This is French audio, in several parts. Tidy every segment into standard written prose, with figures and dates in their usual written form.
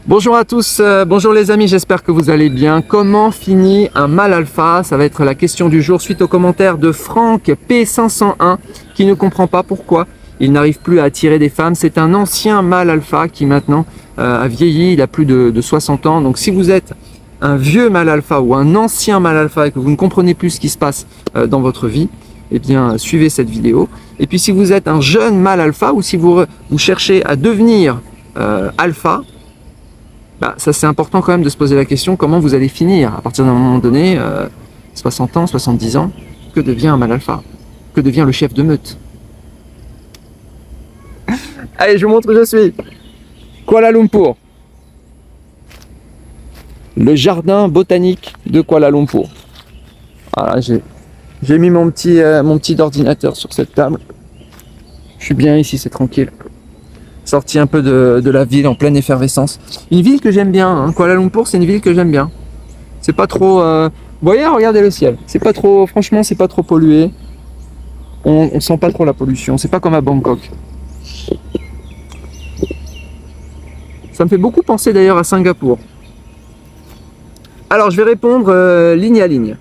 Bonjour à tous, bonjour les amis, j'espère que vous allez bien. Comment finit un mâle alpha? Ça va être la question du jour suite au commentaire de Franck P501 qui ne comprend pas pourquoi il n'arrive plus à attirer des femmes. C'est un ancien mâle alpha qui maintenant a vieilli, il a plus de 60 ans. Donc si vous êtes un vieux mâle alpha ou un ancien mâle alpha et que vous ne comprenez plus ce qui se passe dans votre vie, eh bien suivez cette vidéo. Et puis si vous êtes un jeune mâle alpha ou si vous cherchez à devenir alpha, ça c'est important quand même de se poser la question comment vous allez finir à partir d'un moment donné, 60 ans, 70 ans, que devient un mâle alpha? Que devient le chef de meute? Allez, je vous montre où je suis. Kuala Lumpur. Le jardin botanique de Kuala Lumpur. Voilà, j'ai mis mon petit ordinateur sur cette table. Je suis bien ici, c'est tranquille. Sorti un peu de la ville en pleine effervescence. Une ville que j'aime bien, hein. Kuala Lumpur, c'est une ville que j'aime bien. C'est pas trop... Vous voyez, regardez le ciel. C'est pas trop... Franchement, c'est pas trop pollué. On sent pas trop la pollution. C'est pas comme à Bangkok. Ça me fait beaucoup penser d'ailleurs à Singapour. Alors, je vais répondre ligne à ligne.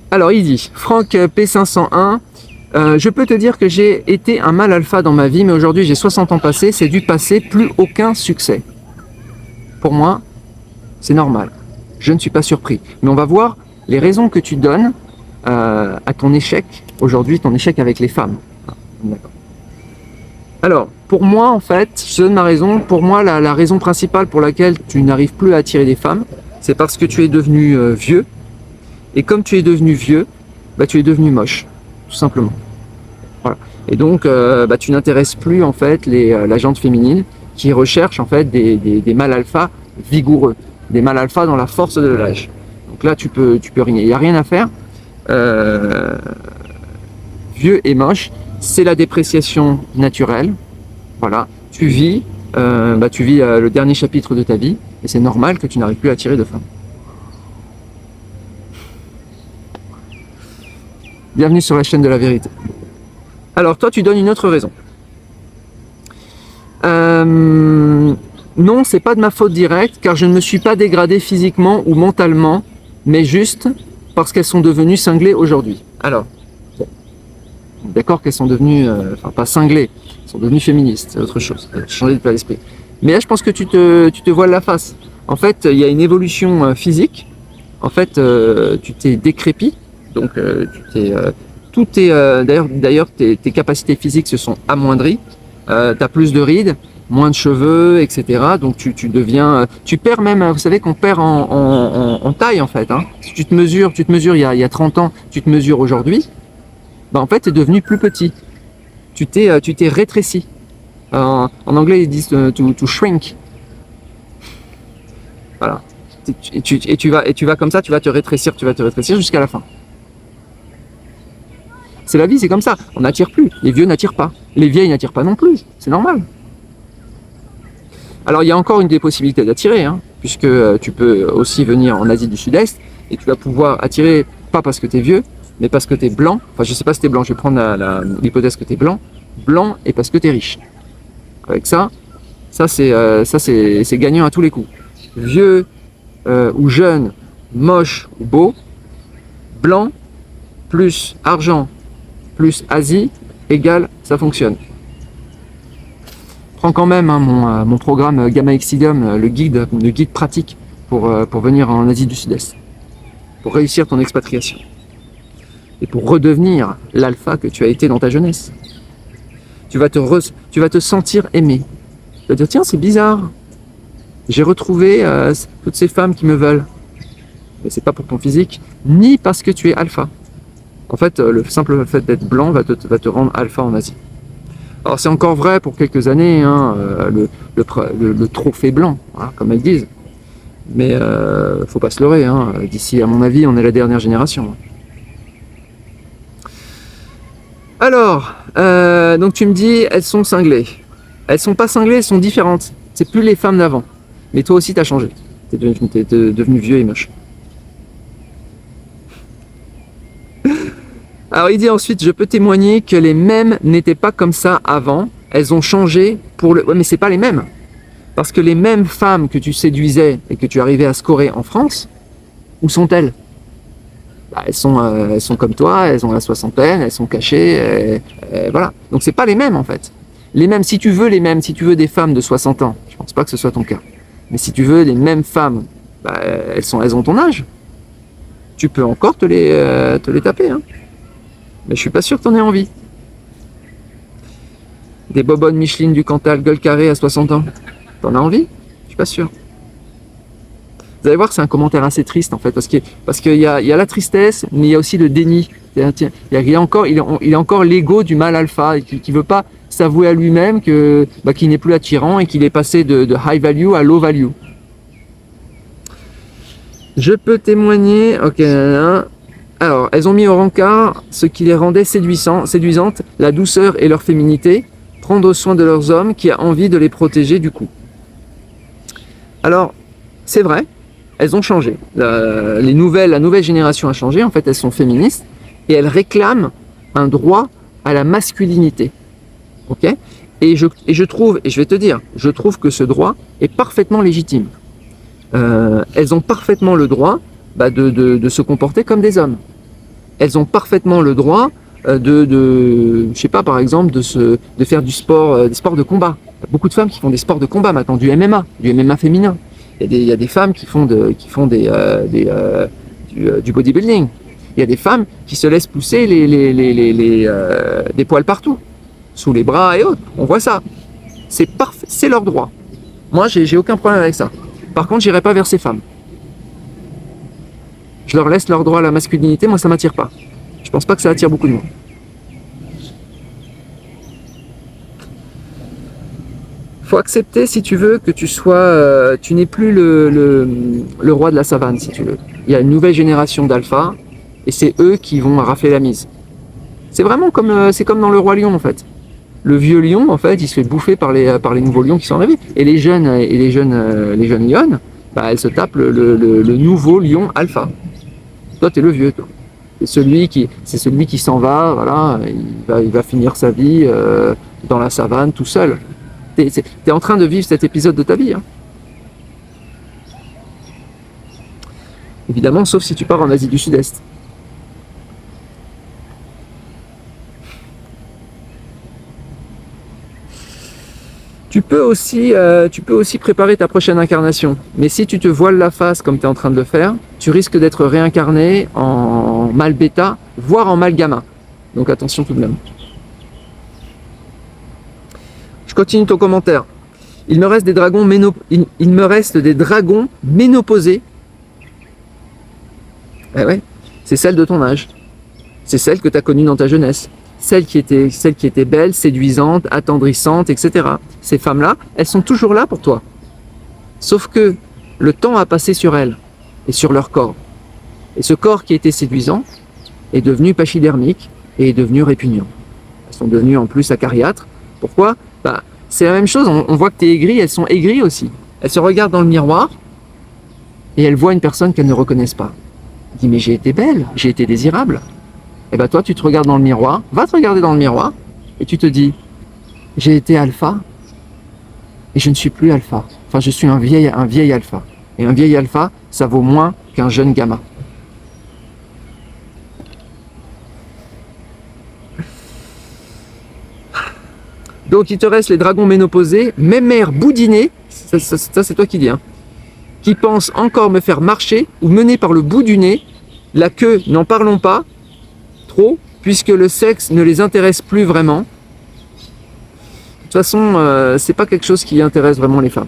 Alors, il dit, Franck P501... je peux te dire que j'ai été un mâle alpha dans ma vie, mais aujourd'hui j'ai 60 ans passés, c'est du passé, plus aucun succès. Pour moi, c'est normal. Je ne suis pas surpris. Mais on va voir les raisons que tu donnes à ton échec, aujourd'hui, ton échec avec les femmes. D'accord. Alors, pour moi, en fait, je donne ma raison. Pour moi, la raison principale pour laquelle tu n'arrives plus à attirer des femmes, c'est parce que tu es devenu vieux. Et comme tu es devenu vieux, tu es devenu moche. Tout simplement. Voilà. Et donc, tu n'intéresses plus en fait la gente féminine qui recherche en fait des mâles alpha vigoureux, des mâles alpha dans la force de l'âge. Donc là, tu peux rien. Il n'y a rien à faire. Vieux et moche, c'est la dépréciation naturelle. Voilà. Tu vis le dernier chapitre de ta vie et c'est normal que tu n'arrives plus à attirer de femmes. Bienvenue sur la chaîne de la vérité. Alors toi, tu donnes une autre raison. Non, c'est pas de ma faute directe, car je ne me suis pas dégradé physiquement ou mentalement, mais juste parce qu'elles sont devenues cinglées aujourd'hui. Alors, bon, d'accord qu'elles sont devenues, pas cinglées, elles sont devenues féministes, c'est autre chose, changer de d'esprit. Mais là, je pense que tu te voiles la face. En fait, il y a une évolution physique. En fait, tu t'es décrépit. Donc d'ailleurs tes capacités physiques se sont amoindries, tu as plus de rides, moins de cheveux, etc. Donc tu perds même, vous savez qu'on perd en taille en fait. Hein. Si tu te mesures il y a 30 ans, tu te mesures aujourd'hui, en fait tu es devenu plus petit. Tu t'es rétréci. En anglais ils disent to shrink. Voilà. Et tu vas comme ça, tu vas te rétrécir jusqu'à la fin. C'est la vie, c'est comme ça. On n'attire plus. Les vieux n'attirent pas. Les vieilles n'attirent pas non plus. C'est normal. Alors, il y a encore une des possibilités d'attirer, hein, puisque tu peux aussi venir en Asie du Sud-Est et tu vas pouvoir attirer, pas parce que tu es vieux, mais parce que tu es blanc. Enfin, je sais pas si tu es blanc, je vais prendre l'hypothèse que tu es blanc. Blanc et parce que tu es riche. Avec ça c'est gagnant à tous les coups. Vieux ou jeune, moche ou beau, blanc plus argent plus Asie égale, ça fonctionne. Prends quand même mon programme Gamma Exilium, le guide pratique pour venir en Asie du Sud-Est, pour réussir ton expatriation et pour redevenir l'alpha que tu as été dans ta jeunesse. Tu vas te sentir aimé. Tu vas dire tiens, c'est bizarre, j'ai retrouvé toutes ces femmes qui me veulent. Mais c'est pas pour ton physique, ni parce que tu es alpha. En fait, le simple fait d'être blanc va te rendre alpha en Asie. Alors c'est encore vrai pour quelques années, hein, le trophée blanc, hein, comme elles disent. Mais faut pas se leurrer, hein. D'ici, à mon avis, on est la dernière génération. Alors, donc tu me dis, elles sont cinglées. Elles sont pas cinglées, elles sont différentes. C'est plus les femmes d'avant. Mais toi aussi, t'as changé. T'es devenu vieux et moche. Alors il dit ensuite, je peux témoigner que les mêmes n'étaient pas comme ça avant, elles ont changé pour le... Ouais, mais c'est pas les mêmes. Parce que les mêmes femmes que tu séduisais et que tu arrivais à scorer en France, où sont-elles? Bah, elles sont comme toi, elles ont la soixantaine, elles sont cachées, voilà. Donc c'est pas les mêmes en fait. Les mêmes, si tu veux des femmes de 60 ans, je pense pas que ce soit ton cas. Mais si tu veux les mêmes femmes, bah, elles ont ton âge. Tu peux encore te les taper, hein. Mais je suis pas sûr que t'en aies envie. Des bobonnes Micheline du Cantal, gueule carrée à 60 ans. T'en as envie? Je suis pas sûr. Vous allez voir que c'est un commentaire assez triste en fait, parce qu'il y a la tristesse, mais il y a aussi le déni. Il y a encore l'ego du mâle alpha, qui veut pas s'avouer à lui-même qu'il n'est plus attirant et qu'il est passé de high value à low value. Je peux témoigner, ok, alors elles ont mis au rencard ce qui les rendait séduisantes, la douceur et leur féminité, prendre soin de leurs hommes qui a envie de les protéger du coup. Alors, c'est vrai, elles ont changé. La nouvelle génération a changé, en fait elles sont féministes et elles réclament un droit à la masculinité. Ok ? Et je trouve, et je vais te dire, je trouve que ce droit est parfaitement légitime. Elles ont parfaitement le droit de se comporter comme des hommes. Elles ont parfaitement le droit je sais pas, par exemple, de faire du sport, des sports de combat. Il y a beaucoup de femmes qui font des sports de combat maintenant, du MMA féminin. Il y a des femmes qui font du bodybuilding. Il y a des femmes qui se laissent pousser des poils partout, sous les bras et autres. On voit ça. C'est parfait, c'est leur droit. Moi, j'ai aucun problème avec ça. Par contre, j'irai pas vers ces femmes. Je leur laisse leur droit à la masculinité. Moi, ça m'attire pas. Je pense pas que ça attire beaucoup de monde. Faut accepter, si tu veux, que tu n'es plus le roi de la savane, si tu veux. Il y a une nouvelle génération d'alpha, et c'est eux qui vont rafler la mise. C'est vraiment comme dans le roi lion, en fait. Le vieux lion, en fait, il se fait bouffer par les nouveaux lions qui sont arrivés. Et les jeunes lionnes, elles se tapent le nouveau lion alpha. Toi, t'es le vieux, toi. C'est celui qui s'en va, voilà, il va finir sa vie dans la savane tout seul. T'es en train de vivre cet épisode de ta vie. Hein. Évidemment, sauf si tu pars en Asie du Sud-Est. Tu peux aussi préparer ta prochaine incarnation. Mais si tu te voiles la face comme tu es en train de le faire, tu risques d'être réincarné en mâle bêta, voire en mâle gamma. Donc attention tout de même. Je continue ton commentaire. Il me reste des dragons ménopausés. Eh ouais, c'est celle de ton âge. C'est celle que tu as connue dans ta jeunesse. Celle qui était belle, séduisante, attendrissante, etc. Ces femmes-là, elles sont toujours là pour toi. Sauf que le temps a passé sur elles et sur leur corps. Et ce corps qui était séduisant est devenu pachydermique et est devenu répugnant. Elles sont devenues en plus acariâtres. Pourquoi ? C'est la même chose, on voit que tu es aigri, elles sont aigries aussi. Elles se regardent dans le miroir et elles voient une personne qu'elles ne reconnaissent pas. Elles disent, mais j'ai été belle, j'ai été désirable. Et toi, tu te regardes dans le miroir, va te regarder dans le miroir, et tu te dis, j'ai été alpha, et je ne suis plus alpha. Enfin, je suis un vieil alpha. Et un vieil alpha, ça vaut moins qu'un jeune gamma. Donc, il te reste les dragons ménopausés, mémères boudinés, ça c'est toi qui dis, hein, qui pensent encore me faire marcher ou mener par le bout du nez, la queue, n'en parlons pas, puisque le sexe ne les intéresse plus vraiment. De toute façon, c'est pas quelque chose qui intéresse vraiment les femmes.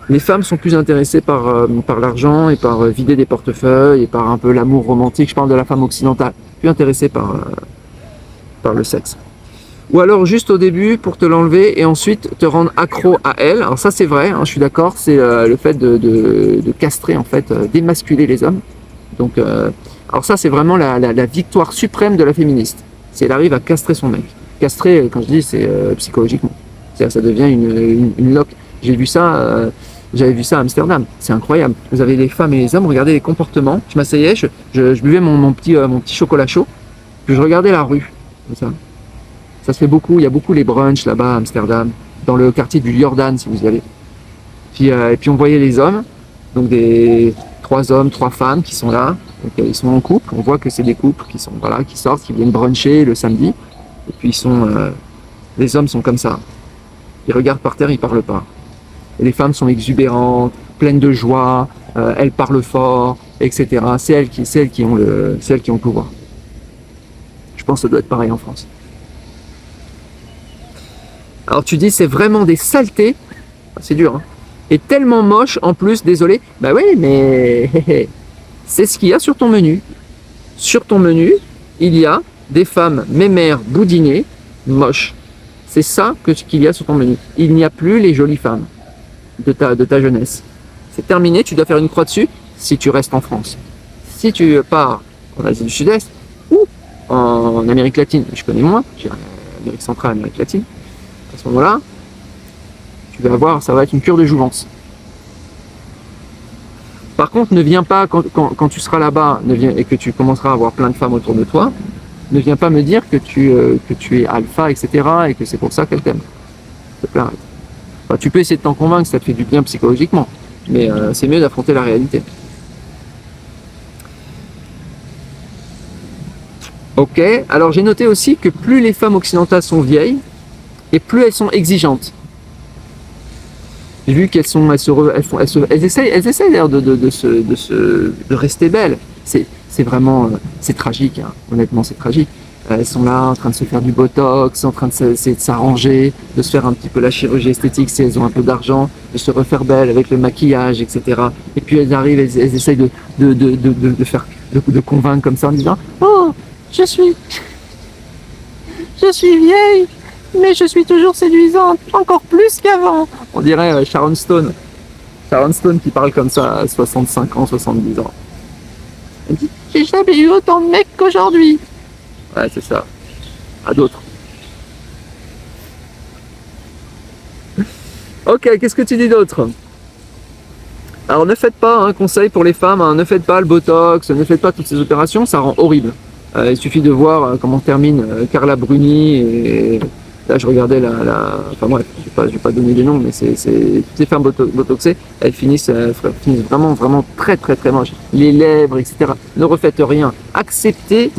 Les femmes sont plus intéressées par l'argent et par vider des portefeuilles et par un peu l'amour romantique. Je parle de la femme occidentale, plus intéressée par le sexe. Ou alors juste au début pour te l'enlever et ensuite te rendre accro à elle. Alors ça c'est vrai, hein, je suis d'accord, c'est le fait de castrer, en fait, d'émasculer les hommes. Donc alors ça, c'est vraiment la victoire suprême de la féministe. Si elle arrive à castrer son mec. Castrer, quand je dis, c'est psychologiquement. C'est-à-dire ça devient une loque. J'avais vu ça à Amsterdam. C'est incroyable. Vous avez les femmes et les hommes, regardez les comportements. Je m'asseyais, je buvais mon petit chocolat chaud, puis je regardais la rue. Comme ça. Ça se fait beaucoup, il y a beaucoup les brunchs là-bas à Amsterdam, dans le quartier du Jordan si vous y allez. Et puis on voyait les hommes, donc des 3 hommes, 3 femmes qui sont là, donc, ils sont en couple, on voit que c'est des couples qui sont voilà, qui sortent, qui viennent bruncher le samedi, et puis les hommes sont comme ça, ils regardent par terre, ils parlent pas. Et les femmes sont exubérantes, pleines de joie, elles parlent fort, etc. C'est elles qui ont le pouvoir. Je pense que ça doit être pareil en France. Alors tu dis c'est vraiment des saletés, c'est dur, hein, et tellement moche en plus, désolé. Bah oui, mais c'est ce qu'il y a sur ton menu. Sur ton menu, il y a des femmes mémères boudinées, moches. C'est ça qu'il y a sur ton menu. Il n'y a plus les jolies femmes de ta jeunesse. C'est terminé, tu dois faire une croix dessus si tu restes en France. Si tu pars en Asie du Sud-Est ou en Amérique latine, je connais moins, j'ai Amérique centrale, Amérique latine, à ce moment-là, tu vas voir, ça va être une cure de jouvence. Par contre, ne viens pas, quand tu seras là-bas et que tu commenceras à avoir plein de femmes autour de toi, ne viens pas me dire que tu es alpha, etc. et que c'est pour ça qu'elle t'aime. S'il te plaît, arrête. Enfin, tu peux essayer de t'en convaincre, ça te fait du bien psychologiquement, mais c'est mieux d'affronter la réalité. Ok, alors j'ai noté aussi que plus les femmes occidentales sont vieilles, et plus elles sont exigeantes. J'ai vu qu'elles essayent d'ailleurs de rester belles. C'est vraiment, c'est tragique, hein. Honnêtement c'est tragique. Elles sont là en train de se faire du botox, en train de s'arranger, de se faire un petit peu la chirurgie esthétique si elles ont un peu d'argent, de se refaire belle avec le maquillage, etc. Et puis elles arrivent, elles essayent de convaincre comme ça en disant « Oh, je suis vieille, mais je suis toujours séduisante, encore plus qu'avant. » On dirait Sharon Stone. Sharon Stone qui parle comme ça à 65 ans, 70 ans. Elle dit « J'ai jamais eu autant de mecs qu'aujourd'hui. » Ouais, c'est ça. À d'autres. Ok, qu'est-ce que tu dis d'autre? Alors ne faites pas, un conseil pour les femmes, hein, ne faites pas le botox, ne faites pas toutes ces opérations, ça rend horrible. Il suffit de voir comment termine Carla Bruni, et là je regardais enfin bref, je vais pas donner des noms, mais c'est toutes ces femmes botoxées, elles finissent vraiment, vraiment très très très moches. Les lèvres, etc. Ne refaites rien. Acceptez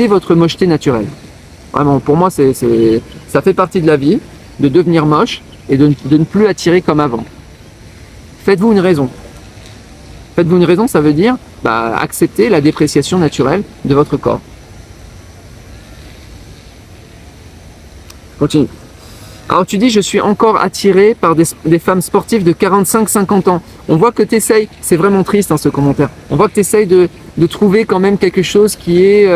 votre mocheté naturelle. Vraiment, pour moi, ça fait partie de la vie, de devenir moche et de ne plus attirer comme avant. Faites-vous une raison. Faites-vous une raison, ça veut dire accepter la dépréciation naturelle de votre corps. Continue. Alors tu dis, je suis encore attiré par des femmes sportives de 45-50 ans. On voit que tu essayes, c'est vraiment triste ce commentaire, on voit que tu essayes de trouver quand même quelque chose qui est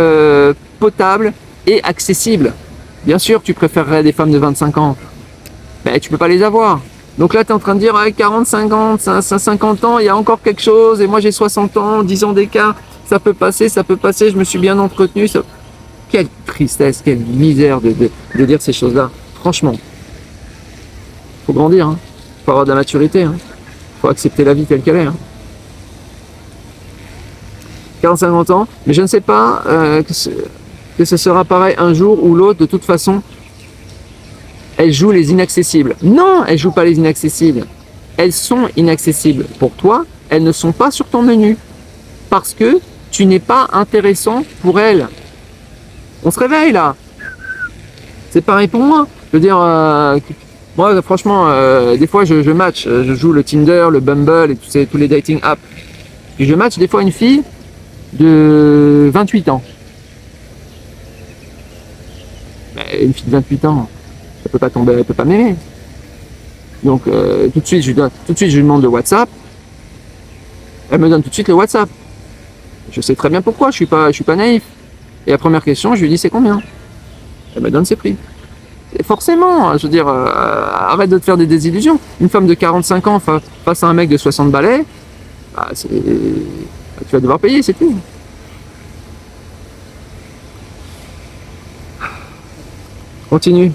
potable et accessible. Bien sûr, tu préférerais des femmes de 25 ans, mais tu peux pas les avoir. Donc là, tu es en train de dire, 40, 50 ans, il y a encore quelque chose, et moi j'ai 60 ans, 10 ans d'écart, ça peut passer, je me suis bien entretenu. Quelle tristesse, quelle misère de dire ces choses-là. Franchement, faut grandir, hein. Faut avoir de la maturité, hein. Faut accepter la vie telle qu'elle est. Hein. 40-50 ans, mais je ne sais pas que ce sera pareil un jour ou l'autre, de toute façon. Elles jouent les inaccessibles. Non, elles jouent pas les inaccessibles. Elles sont inaccessibles pour toi, elles ne sont pas sur ton menu. Parce que tu n'es pas intéressant pour elles. On se réveille là. C'est pareil pour moi. Je veux dire, moi franchement, des fois je match, je joue le Tinder, le Bumble et tous les dating apps. Et je match des fois une fille de 28 ans. Mais une fille de 28 ans, elle peut pas tomber, elle peut pas m'aimer. Donc tout de suite je lui demande le WhatsApp. Elle me donne tout de suite le WhatsApp. Je sais très bien pourquoi, je suis pas naïf. Et la première question, je lui dis c'est combien? Elle me donne ses prix. Et forcément, je veux dire, arrête de te faire des désillusions. Une femme de 45 ans face à un mec de 60 balais, tu vas devoir payer, c'est tout. Continue.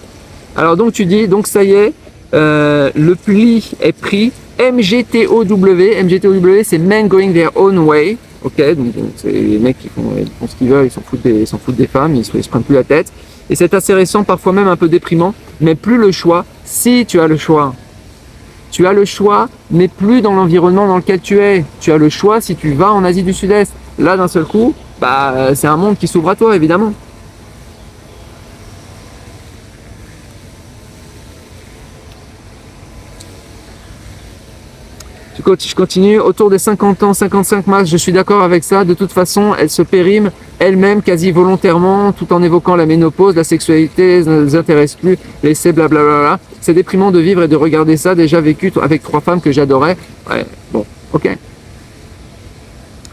Alors donc tu dis, donc ça y est, le pli est pris. MGTOW, c'est Men Going Their Own Way. Ok, donc c'est les mecs qui font ce qu'ils veulent, ils s'en foutent des femmes, ils se prennent plus la tête. Et c'est assez récent, parfois même un peu déprimant, mais plus le choix, si tu as le choix. Tu as le choix, mais plus dans l'environnement dans lequel tu es. Tu as le choix si tu vas en Asie du Sud-Est. Là, d'un seul coup, bah, c'est un monde qui s'ouvre à toi, évidemment. Je continue, autour des 50 ans, 55 max, je suis d'accord avec ça. De toute façon, elle se périme elle-même quasi volontairement, tout en évoquant la ménopause, la sexualité ne les intéresse plus, laissez blablabla. C'est déprimant de vivre et de regarder ça, déjà vécu avec 3 femmes que j'adorais. Ouais, bon, ok.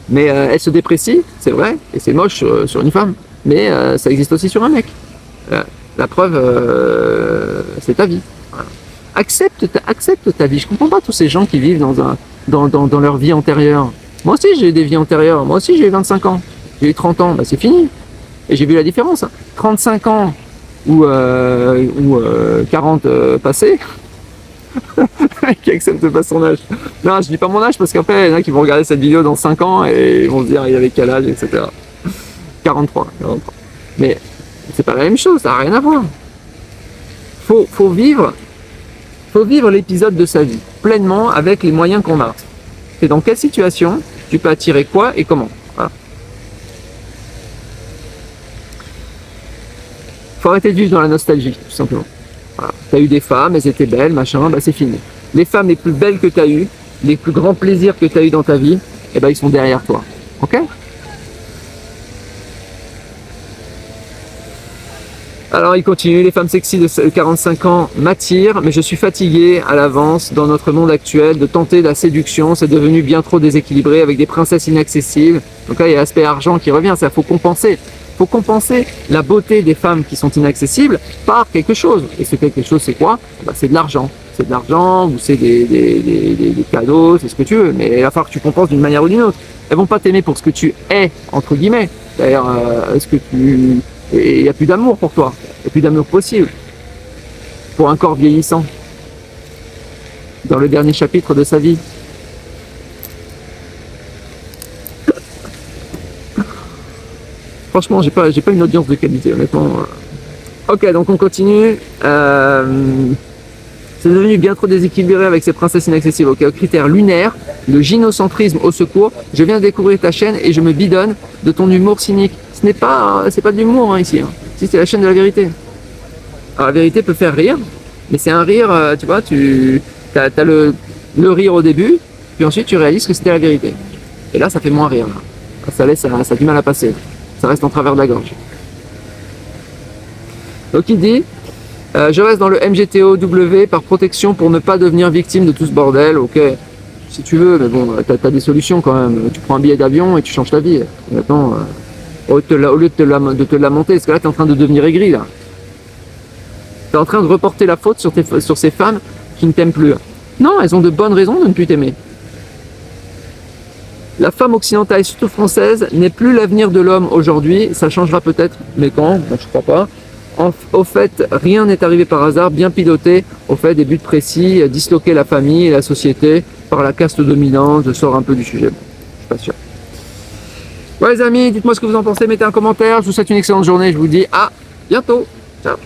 Mais elle se déprécie, c'est vrai, et c'est moche sur une femme, mais ça existe aussi sur un mec. La preuve, c'est ta vie. Voilà. Accepte ta vie. Je comprends pas tous ces gens qui vivent dans leur vie antérieure. Moi aussi j'ai eu des vies antérieures, moi aussi j'ai eu 25 ans, j'ai eu 30 ans, bah c'est fini. Et j'ai vu la différence. 35 ans ou 40 passés, qui accepte pas son âge. Non, je dis pas mon âge parce qu'après, il y en a qui vont regarder cette vidéo dans 5 ans et ils vont se dire il avait quel âge, etc. 43. Mais c'est pas la même chose, ça n'a rien à voir. Faut vivre l'épisode de sa vie pleinement avec les moyens qu'on a. C'est dans quelle situation tu peux attirer quoi et comment. Voilà. Faut arrêter de vivre dans la nostalgie, tout simplement. Voilà. Tu as eu des femmes, elles étaient belles, machin, bah c'est fini. Les femmes les plus belles que tu as eues, les plus grands plaisirs que tu as eu dans ta vie, eh ben, ils sont derrière toi. Ok? Alors il continue, les femmes sexy de 45 ans m'attirent, mais je suis fatigué à l'avance dans notre monde actuel de tenter la séduction, c'est devenu bien trop déséquilibré avec des princesses inaccessibles. Donc là il y a l'aspect argent qui revient, ça faut compenser. Faut compenser la beauté des femmes qui sont inaccessibles par quelque chose. Et ce quelque chose c'est quoi? Bah, c'est de l'argent. C'est de l'argent ou c'est des cadeaux, c'est ce que tu veux, mais il va falloir que tu compenses d'une manière ou d'une autre. Elles vont pas t'aimer pour ce que tu es, entre guillemets. D'ailleurs, est-ce que tu... Et il n'y a plus d'amour pour toi, il n'y a plus d'amour possible pour un corps vieillissant dans le dernier chapitre de sa vie. Franchement, j'ai pas une audience de qualité, honnêtement. Ok, donc on continue. C'est devenu bien trop déséquilibré avec ces princesses inaccessibles. Ok, critère lunaire, le gynocentrisme au secours. Je viens de découvrir ta chaîne et je me bidonne de ton humour cynique. C'est pas de l'humour ici. Ici c'est la chaîne de la vérité. Alors la vérité peut faire rire, mais c'est un rire, tu vois, t'as le rire au début, puis ensuite tu réalises que c'était la vérité. Et là ça fait moins rire. Ça a du mal à passer. Ça reste en travers de la gorge. Donc il dit, je reste dans le MGTOW par protection pour ne pas devenir victime de tout ce bordel. Ok, si tu veux, mais bon, t'as des solutions quand même. Tu prends un billet d'avion et tu changes ta vie. Maintenant, au lieu de te lamenter, parce que là t'es en train de devenir aigri là. T'es en train de reporter la faute sur ces femmes qui ne t'aiment plus. Non, elles ont de bonnes raisons de ne plus t'aimer. La femme occidentale, surtout française, n'est plus l'avenir de l'homme aujourd'hui. Ça changera peut-être, mais quand? Bon, je crois pas. Au fait, rien n'est arrivé par hasard, bien piloté, au fait, des buts précis, disloquer la famille et la société par la caste dominante. Je sors un peu du sujet, bon, je suis pas sûr. Ouais les amis, dites-moi ce que vous en pensez, mettez un commentaire, je vous souhaite une excellente journée, je vous dis à bientôt, ciao.